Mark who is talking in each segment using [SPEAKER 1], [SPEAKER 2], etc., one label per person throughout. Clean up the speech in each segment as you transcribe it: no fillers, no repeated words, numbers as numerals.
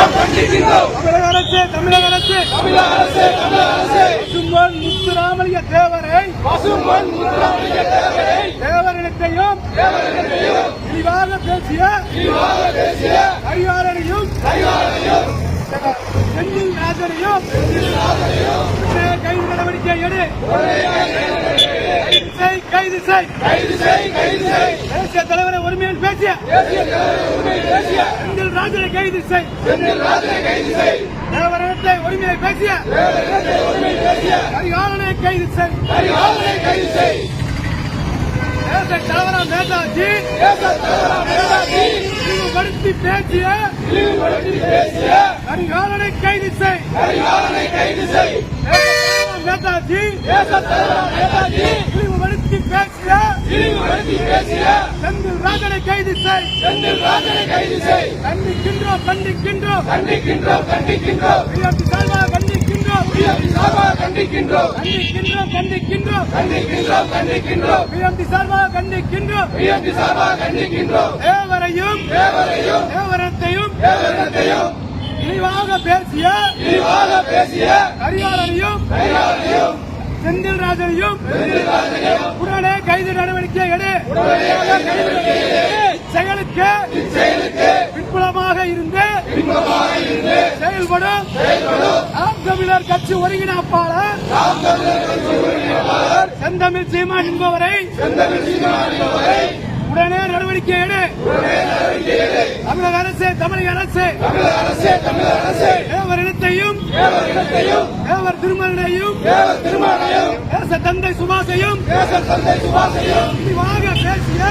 [SPEAKER 1] தமிழக அரசு பசும்பொன் முத்துராமலிங்க தேவரிடத்தையும் இழிவாக பேசிய அறிவாளரையும் செந்தில் ராஜனையும் கைது நடவடிக்கை எடு. கைது செய். தேசிய தலைவரை உரிமையில் பேசிய செந்தில் ராஜனை கைது செய். தேவரிடத்தை உரிமையை பேசிய அறிவாளனை கைது செய். தேசிய தலைவராம் நேதாஜி இழிவுபடுத்தி பேசிய அறிவாளனை கைது செய். நேதாஜி இழிவுபடுத்தி பேசிய செந்தில் ராஜனை கைது செய். கண்டிக்கின்றோம். தேவரையும் தேவரத்தையும் இழிவாக பேசிய அறிவாளரையும் செந்தில் ராஜனையும் உடனே கைது நடவடிக்கை எடு. செயலுக்கு பின்புலமாக இருந்து செயல்படும் நாம் தமிழர் கட்சி ஒருங்கிணைப்பாளர் செந்தமிழ் சீமான் என்பவரை உடனே நடவடிக்கை எடு. தமிழக அரசு தேவரிடத்தையும் தேவர் திருமகனையும் தேச தந்தை சுபாஷையும் இழிவாக பேசிய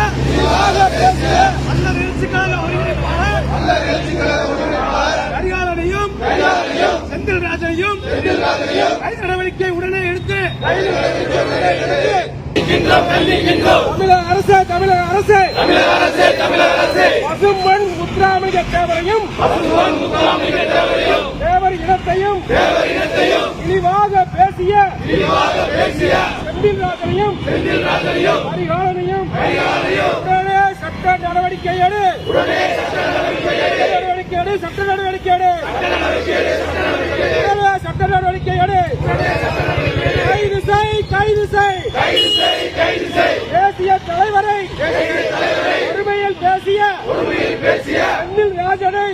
[SPEAKER 1] மன்னர் எழுச்சிக்காக ஒருங்கிணைப்பாளர் கரிகாலனையும் செந்தில் ராஜனையும் கைது நடவடிக்கை உடனே எடுத்து தமிழக அரசு பசும்பொன் முத்துராமலிங்க தேவரையும் தேவர் இனத்தையும் இழிவாக பேசிய செந்தில் ராஜனையும் கரிகாலனையும் உடனே சட்ட நடவடிக்கை எடு. சட்ட நடவடிக்கை எடு. கைது செய். தேசிய தலைவரை உரிமையில் பேசிய செந்தில் ராஜனை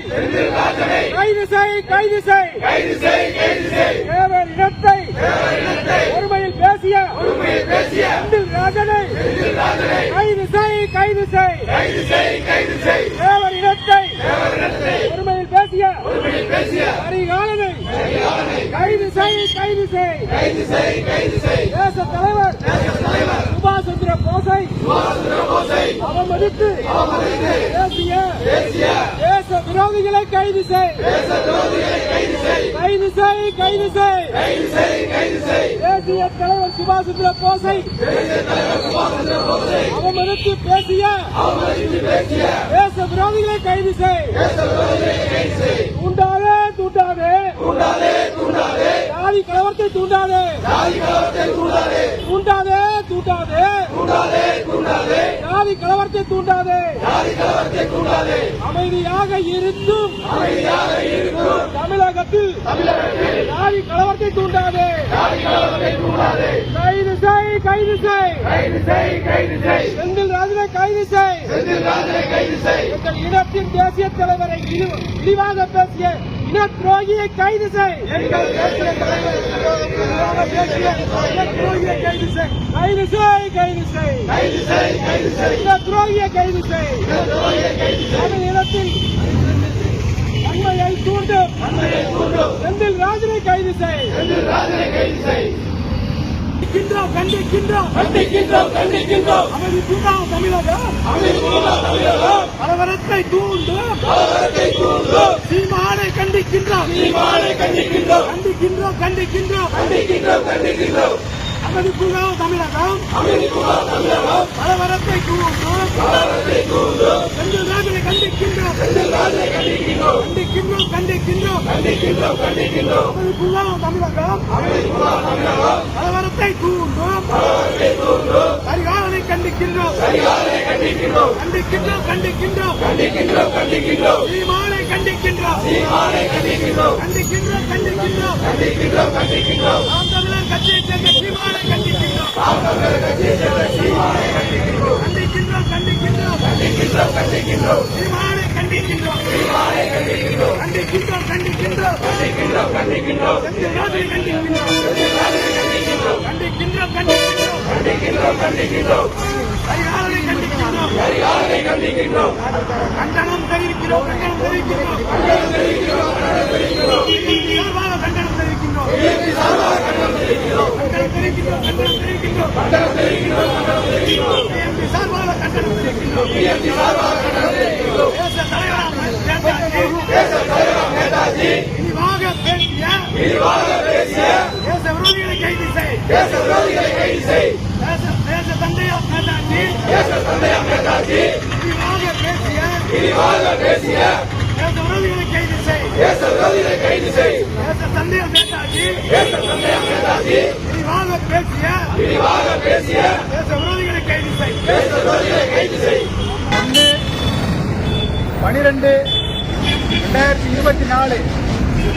[SPEAKER 1] கைது செய். தேவர் இனத்தை உரிமையில் பேசிய செந்தில் ராஜனை கைது செய். தேவர் இனத்தை உரிமையில் பேசிய கரிகாலனை கைது செய். தேச தலைவர் சுபாஷ் சந்திர போஸை அவமதித்து தேச விரோதிகளை கைது செய். தேசிய தலைவர் சுபாஷ் சந்திர போஸை அவமதித்து பேசிய தேச விரோதிகளை கைது செய். தூண்டாதே ஜாதி கலவரத்தை தூண்டாதே ஜாதி கலவரத்தை தூண்டாதே. அமைதியாக இருந்தும் தமிழகத்தில் ஜாதி கலவரத்தை தூண்டாதே. கைது செய். செந்தில் ராஜனை கைது செய். எங்கள் இனத்தின் தேசிய தலைவரை இழிவாக பேசிய இன துரோகியை கைது செய். இன துரோகியை கைது செய். தமிழ் இனத்தில் அண்மையை தூண்டும் செந்தில் ராஜனை கைது செய். கண்டிக்கின்றோம். அமைதி தூண்டாம் தமிழகம் கலவரத்தை தூண்டும் சீமானை கண்டிக்கின்றோம். அமைதி தூண்டாம் தமிழகம் கலவரத்தை தூண்டும் செந்தில் ராஜனை கண்டிக்கின்றோம். அமைதி தூண்டாம் தமிழகம் கலவரத்தை தூண்டும் கரிகாலனை கண்டிக்கின்றோம். கண்டிக்கின்றோம் கண்டிக்கின்றோம் கண்டிக்கின்றோம் சீமானை கண்டிக்கின்றோம் கண்டிக்கின்றோம் நாம் தமிழர் கட்சியைச் சேர்ந்த சீமானை கண்டிக்கின்றோம் கண்டிக்கின்றோம் சீமானை கண்டிக்கின்றோம் கண்டனம் தெரிவிக்கிறோம் இழிவாக பேசிய தேச விரோதிகளை கைது செய் தேச தந்தையார் நேதாஜி இழிவாக பேசிய தேச விரோதிகளை கைது செய் தேச தந்தையார் நேதாஜி இழிவாக பேசிய தேச விரோதிகளை கைது செய்
[SPEAKER 2] 1/12/2024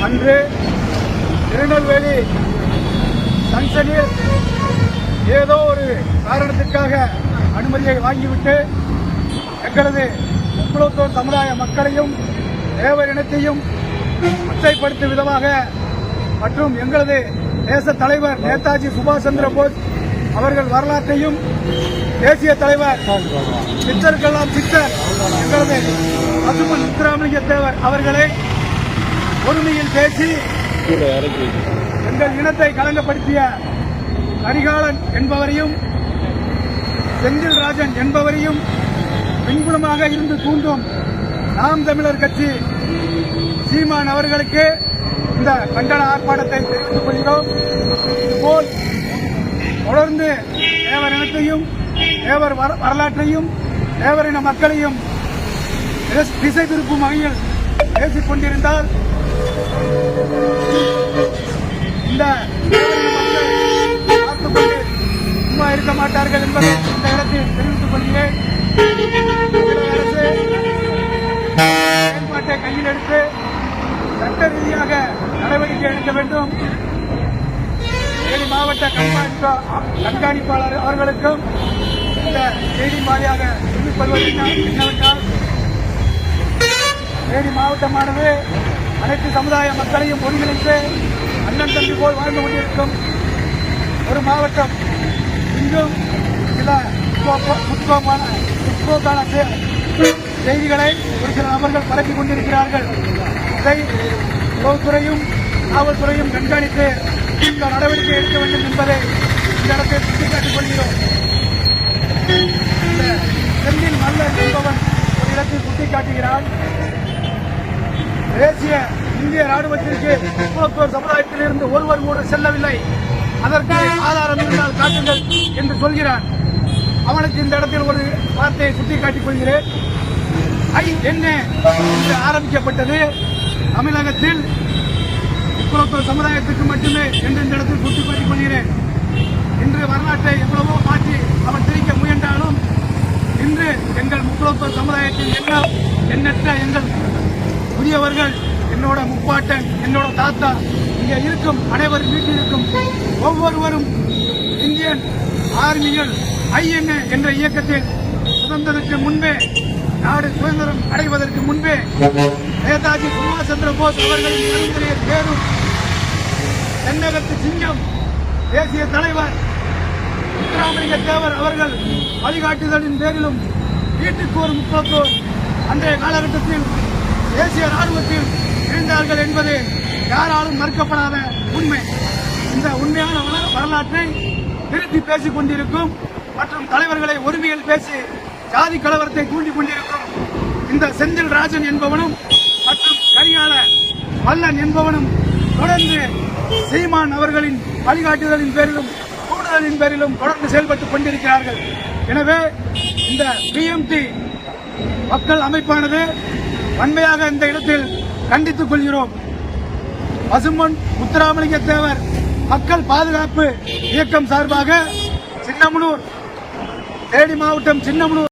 [SPEAKER 2] அன்று திருநெல்வேலி ஜங்ஷனில் ஏதோ ஒரு காரணத்திற்காக அனுமதியை வாங்கிவிட்டு எங்களது முக்குளத்தூர் சமுதாய மக்களையும் தேவர் இனத்தையும் அச்சைப்படுத்தும் விதமாக மற்றும் எங்களது தேச தலைவர் நேதாஜி சுபாஷ் சந்திர போஸ் அவர்கள் வரலாற்றையும் தேசிய தலைவர் சித்தர்களாம் சித்தர் எங்களது பசுமன் முத்துராமலிங்க தேவர் அவர்களை ஒருமையில் பேசி எங்கள் இனத்தை களங்கப்படுத்திய கரிகாலன் என்பவரையும் செந்தில் ராஜன் என்பவரையும் பின்புலமாக இருந்து தூண்டும் நாம் தமிழர் கட்சி சீமான் அவர்களுக்கு இந்த கண்டன ஆர்ப்பாட்டத்தை தெரிவித்துக் கொள்கிறோம். இதுபோல் தொடர்ந்து தேவர் இனத்தையும் தேவர் வரலாற்றையும் தேவரின மக்களையும் திசை திருப்பும் வகையில் பேசிக் கொண்டிருந்தால் இந்த பார்த்துக்கொண்டு சும்மா இருக்க மாட்டார்கள் என்பதை இந்த இடத்தில் தெரிவித்துக் கொள்கிறேன். அரசு செயல்பாட்டை கையில் எடுத்து சட்ட ரீதியாக நடவடிக்கை எடுக்க வேண்டும். தேனி மாவட்ட கண்காணிப்பாளர் அவர்களுக்கும் இந்த செய்தி வாரியாக தெரிவிப்பது என்னவென்றால் தேனி மாவட்டமானது அனைத்து சமுதாய மக்களையும் ஒருங்கிணைத்து அண்ணன் தம்பி போல் வாழ்ந்து கொண்டிருக்கும் ஒரு மாவட்டம். இங்கும் சில முற்போக்கான செய்திகளை ஒரு சில நபர்கள் பரப்பிக் கொண்டிருக்கிறார்கள். இதை உளவுத்துறையும் காவல்துறையும் கண்காணித்து இந்த நடவடிக்கை எடுக்க வேண்டும் என்பதை இந்த இடத்தில் சுட்டிக்காட்டிக் கொள்கிறோம். இந்த செந்தில் மல்லன் என்பவன் ஒரு இடத்தில் சுட்டிக்காட்டுகிறான். தேசிய இந்திய ராணுவத்திற்கு முக்குளத்தூர் சமுதாயத்திலிருந்து ஒருவர் கூட செல்லவில்லை, அதற்கு ஆதாரம் இருந்தால் காட்டுங்கள் என்று சொல்கிறான். அவனுக்கு இந்த இடத்தில் ஒரு வார்த்தையை சுட்டிக்காட்டிக் கொள்கிறேன். என்ன என்று ஆரம்பிக்கப்பட்டது தமிழகத்தில் முக்குளத்தூர் சமுதாயத்துக்கு மட்டுமே என்று இந்த இடத்தில் சுட்டிக்காட்டிக் கொள்கிறேன். இன்று வரலாற்றை எவ்வளவோ மாற்றி அவன் திரிக்க முயன்றாலும் இன்று எங்கள் முக்குளத்தூர் சமுதாயத்தில் எண்ணற்ற எங்கள் புதியவர்கள், என்னோட முப்பாட்டன், என்னோட தாத்தா, இங்கே இருக்கும் அனைவரும் வீட்டில் இருக்கும் ஒவ்வொருவரும் இந்தியன் ஆர்மிகள் INA என்ற இயக்கத்தில் சுதந்திரத்துக்கு முன்பே, நாடு சுதந்திரம் அடைவதற்கு முன்பே நேதாஜி சுபாஷ் சந்திர போஸ் அவர்களின் பெருந்தலைய பேரும் தென்னகத்து சிங்கம் தேசிய தலைவர் முத்துராமலிங்க தேவர் அவர்கள் வழிகாட்டுதலின் பேரிலும் வீட்டுக்கு ஒரு முக்குளத்தூர் அன்றைய காலகட்டத்தில் தேசிய ராணுவத்தில் இணைந்தார்கள் என்பது யாராலும் மறுக்கப்படாத உண்மை. இந்த உண்மையான வரலாற்றை திருத்தி பேசிக் கொண்டிருக்கும் மற்றும் தலைவர்களை ஒருமையில் பேசி ஜாதி கலவரத்தை தூண்டிக் கொண்டிருக்கும் இந்த செந்தில் ராஜன் என்பவனும் மற்றும் கரிகால மல்லன் என்பவனும் தொடர்ந்து சீமான் அவர்களின் வழிகாட்டுதலின் பேரிலும் கூடுதலின் பேரிலும் தொடர்ந்து செயல்பட்டுக் கொண்டிருக்கிறார்கள். எனவே இந்த BMT மக்கள் அமைப்பானது வன்மையாக இந்த இடத்தில் கண்டித்துக் கொள்கிறோம். பசும்பொன் முத்துராமலிங்க தேவர் மக்கள் பாதுகாப்பு இயக்கம் சார்பாக சின்னமனூர் தேனி மாவட்டம் சின்னமனூர்